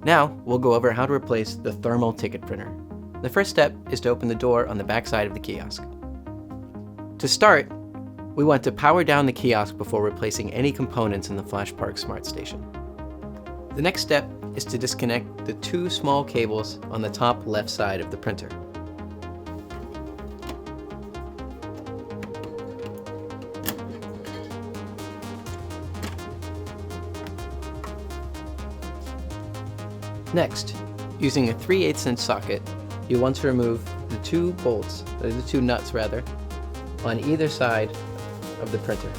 Now, we'll go over how to replace the thermal ticket printer. The first step is to open the door on the back side of the kiosk. To start, we want to power down the kiosk before replacing any components in the FlashParking Smart Station. The next step is to disconnect the two small cables on the top left side of the printer. Next, using a 3/8 inch socket, you want to remove the two nuts on either side of the printer.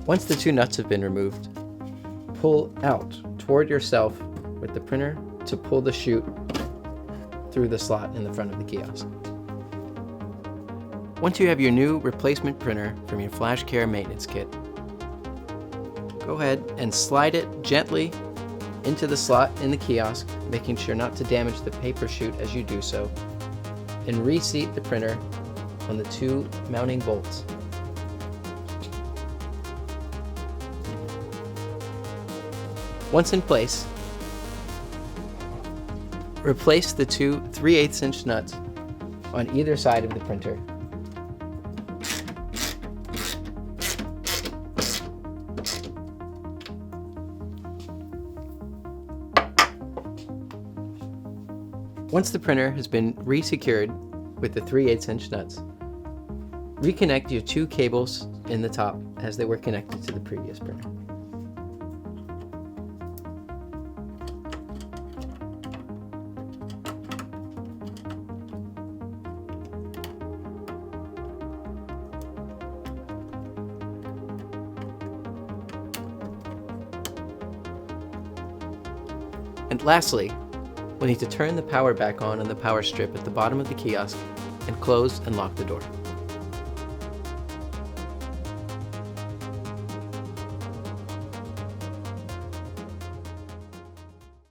Once the two nuts have been removed, pull out toward yourself with the printer to pull the chute through the slot in the front of the kiosk. Once you have your new replacement printer from your FlashCare maintenance kit, go ahead and slide it gently into the slot in the kiosk, making sure not to damage the paper chute as you do so, and reseat the printer on the two mounting bolts. Once in place, replace the two 3/8 inch nuts on either side of the printer. Once the printer has been re-secured with the 3/8 inch nuts, reconnect your two cables in the top as they were connected to the previous printer. And lastly, we'll need to turn the power back on the power strip at the bottom of the kiosk and close and lock the door.